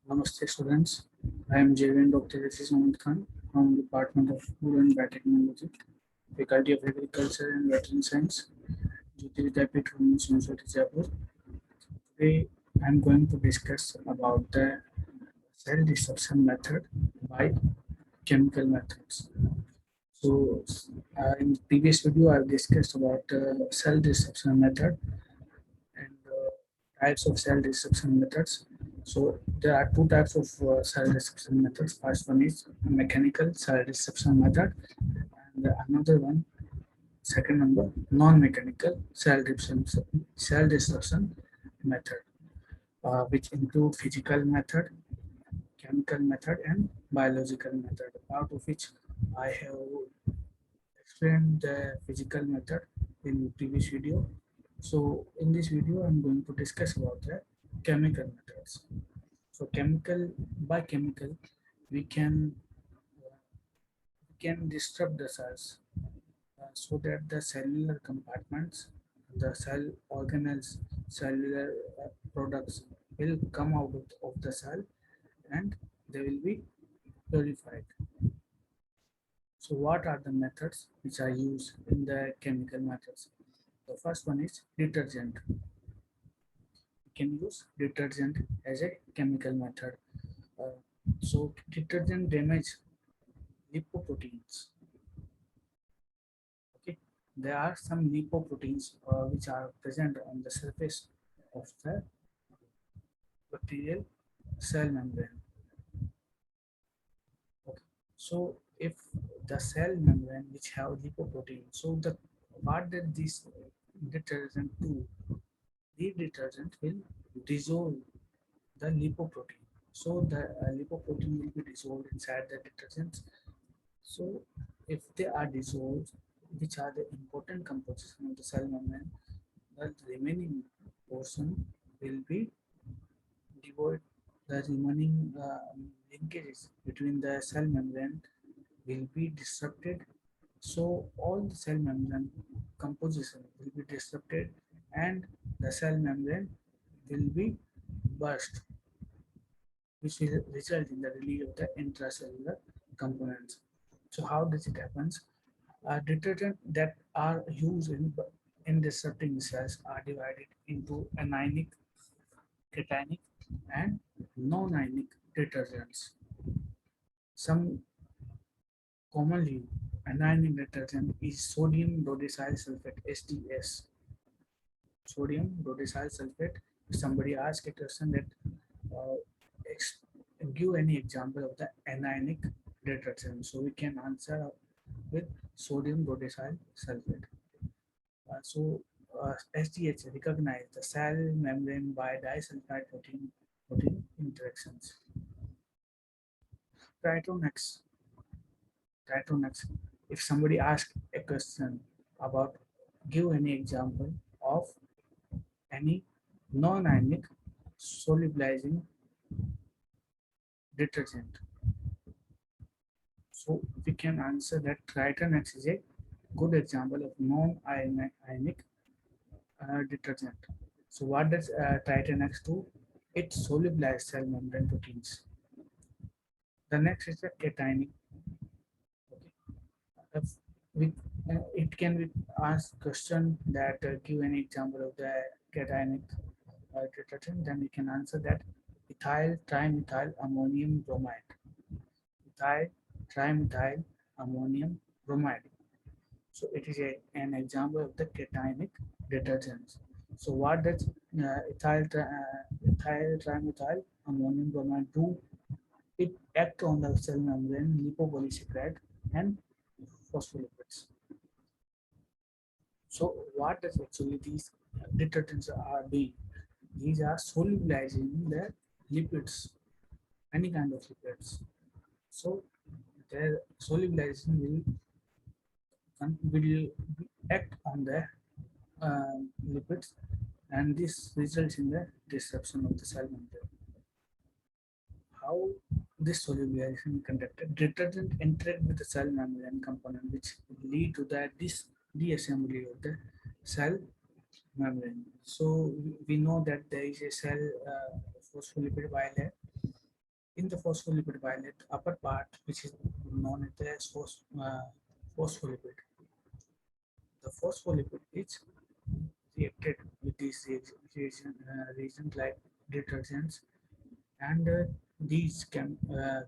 Namaste students. I am JVN Dr. Aziz Ahmed Khan from Department of Food and Biotechnology, Faculty of Agriculture and Veterinary Science, Jyoti Vidyapith University, Jaipur. Today I am going to discuss about the cell disruption method by chemical methods. So in the previous video I have discussed about cell disruption method and types of cell disruption methods. So there are two types of cell disruption methods. First one is mechanical cell disruption method, and another one, second number, non-mechanical cell disruption method, which include physical method, chemical method, and biological method. Out of which I have explained the physical method in previous video. So in this video, I'm going to discuss about the chemical methods. So by chemical, we can disrupt the cells so that the cellular compartments, the cell organelles, cellular products will come out of the cell and they will be purified. So what are the methods which are used in the chemical methods? The first one is detergent. We can use detergent as a chemical method. Uh, so detergent damage lipoproteins. Okay, there are some lipoproteins which are present on the surface of the bacterial cell membrane. Okay, so if the cell membrane which have lipoprotein, so the what did this detergent do? The detergent will dissolve the lipoprotein. So the lipoprotein will be dissolved inside the detergents. So if they are dissolved, which are the important composition of the cell membrane, the remaining portion will be devoid. The remaining linkages between the cell membrane will be disrupted. So all the cell membrane composition will be disrupted and the cell membrane will be burst, which will result in the release of the intracellular components. So how does it happen? Detergent that are used in disrupting cells are divided into anionic, cationic, and non-ionic detergents. Some commonly anionic detergent is sodium dodecyl sulfate (SDS). Sodium dodecyl sulfate. If somebody asks a question that uh, ex- give any example of the anionic detergent, so we can answer with sodium dodecyl sulfate. SDH recognize the cell membrane by disulfide protein interactions. Tritonex. Tritonex. If somebody asks a question about give any example of any non-ionic solubilizing detergent, so we can answer that Tritonex is a good example of non-ionic detergent. So what does Tritonex do? It solubilizes cell membrane proteins. The next is the cationic. Okay. If we, it can be asked question that give an example of the cationic detergent, then we can answer that ethyl trimethyl ammonium bromide. Ethyl trimethyl ammonium bromide. So it is an example of the cationic detergents. So what does ethyl trimethyl ammonium bromide do? It acts on the cell membrane, lipopolysaccharide, and phospholipids. So what does actually these detergents are doing? These are solubilizing the lipids, any kind of lipids. So their solubilization will act on the lipids, and this results in the disruption of the cell membrane. How this solubilization conducted? Detergent interact with the cell membrane component, which lead to the diassembly of the cell membrane. So we know that there is a cell phospholipid bilayer, In the phospholipid violet upper part, which is known as phospholipid, the phospholipid is reacted with these reagents like detergents, and these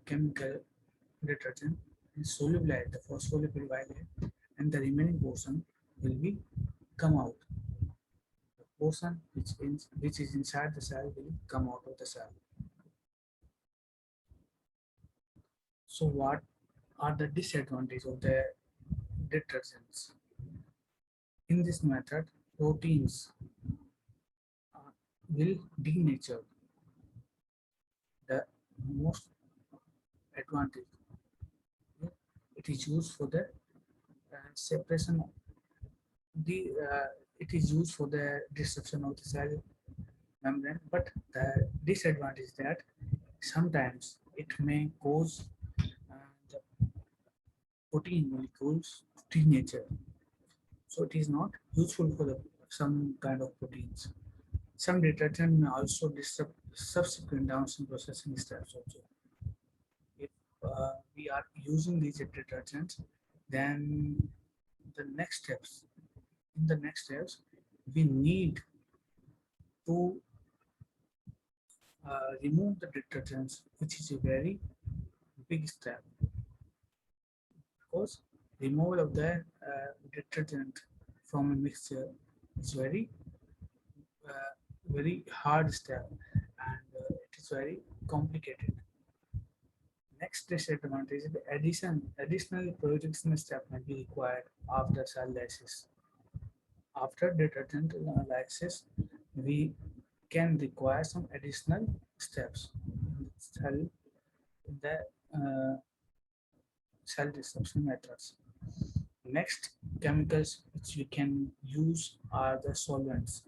chemical detergent is solubilize the phospholipid violet, and the remaining portion will be come out. The portion which is inside the cell will come out of the cell. So what are the disadvantages of the detergents? In this method, proteins will denature. The most advantage, it is used for the separation. The it is used for the disruption of the cell membrane, but the disadvantage is that sometimes it may cause the protein molecules to denature. So it is not useful for the some kind of proteins. Some detergent may also disrupt subsequent downstream processing steps also. If we are using these detergents, then the next steps, in the next steps, we need to remove the detergents, which is a very big step, because removal of the detergent from a mixture is uh, very hard step, and it is very complicated. Next disadvantage is the additional purification step may be required after cell lysis. After detergent lysis, we can require some additional steps in the uh, cell disruption methods. Next, chemicals which we can use are the solvents.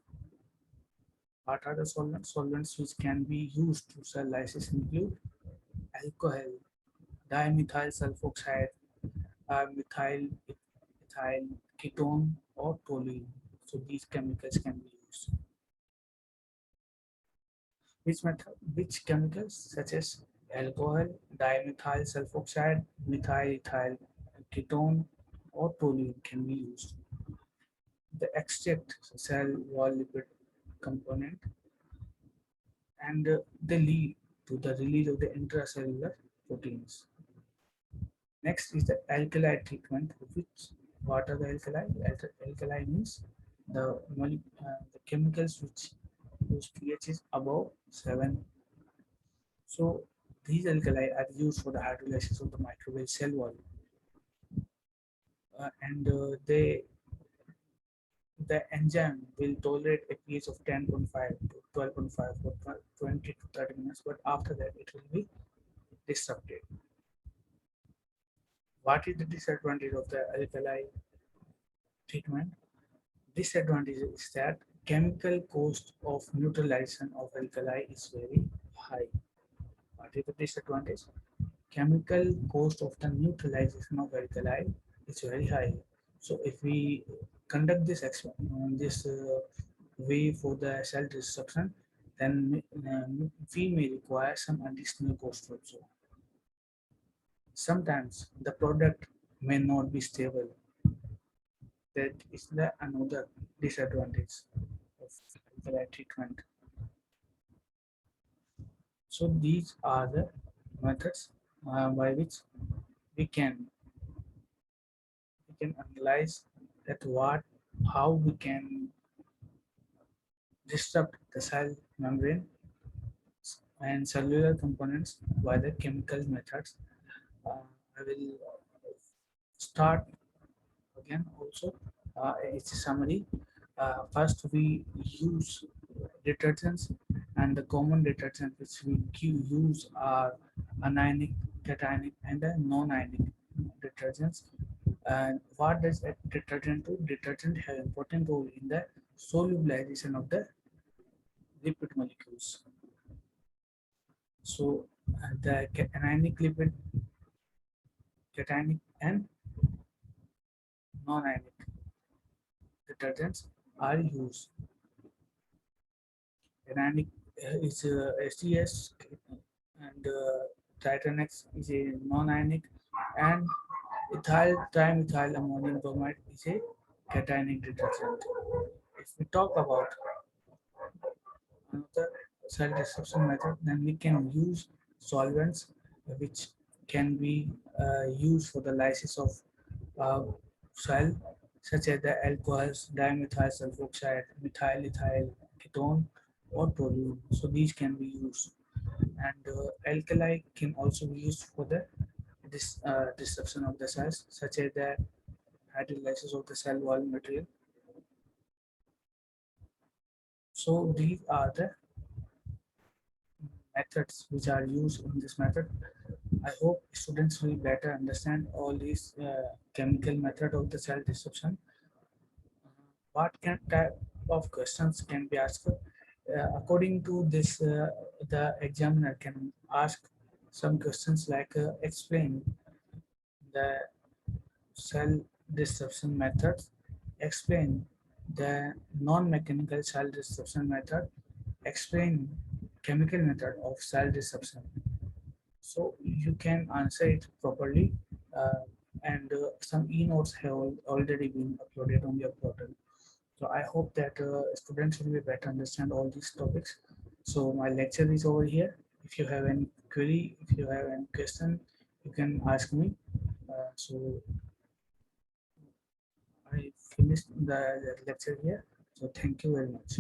What are the solvents? Solvents which can be used to cell lysis include alcohol, dimethyl sulfoxide, methyl ketone, or toluene. So these chemicals can be used. Which chemicals such as alcohol, dimethyl sulfoxide, methyl ketone, or toluene can be used. The extract cell wall lipid component, and they lead to the release of the intracellular proteins. Next is the alkali treatment, which what are the alkali? Alkali means the chemicals which whose pH is above 7. So these alkali are used for the hydrolysis of the microbial cell wall, and the enzyme will tolerate a pH of 10.5 to 12.5 for 20 to 30 minutes, but after that it will be disrupted. What is the disadvantage of the alkali treatment? Disadvantage is that chemical cost of neutralization of alkali is very high. What is the disadvantage? Chemical cost of the neutralization of alkali is very high. So if we conduct this way for the cell destruction, then we may require some additional cost also. Sometimes the product may not be stable. That is the another disadvantage of alkali treatment. So these are the methods by which we can analyze that how we can disrupt the cell membrane and cellular components by the chemical methods. I will start again also. It's a summary. First, we use detergents, and the common detergents which we use are anionic, cationic, and non-ionic detergents. And what does a detergent do? Detergent have important role in the solubilization of the lipid molecules. So the anionic lipid, cationic, and non-ionic detergents are used. Anionic is STS, and Titanex is a non-ionic, and ethyl trimethyl ammonium bromide is a cationic detergent. If we talk about another cell destruction method, then we can use solvents which can be used for the lysis of uh, cell, such as the alcohols, dimethyl sulfoxide, methyl ethyl ketone, or toluene. So these can be used, and alkali can also be used for the disruption of the cells, such as the hydrolysis of the cell wall material. So these are the methods which are used in this method. I hope students will better understand all these chemical method of the cell disruption. What can type of questions can be asked? According to this, the examiner can ask some questions like explain the cell disruption methods, explain the non-mechanical cell disruption method, explain chemical method of cell disruption. So you can answer it properly, uh, and some e-notes have already been uploaded on your portal. So I hope that students will be better understand all these topics. So my lecture is over here. If you have any query, if you have any question, you can ask me. So I finished the lecture here. So thank you very much.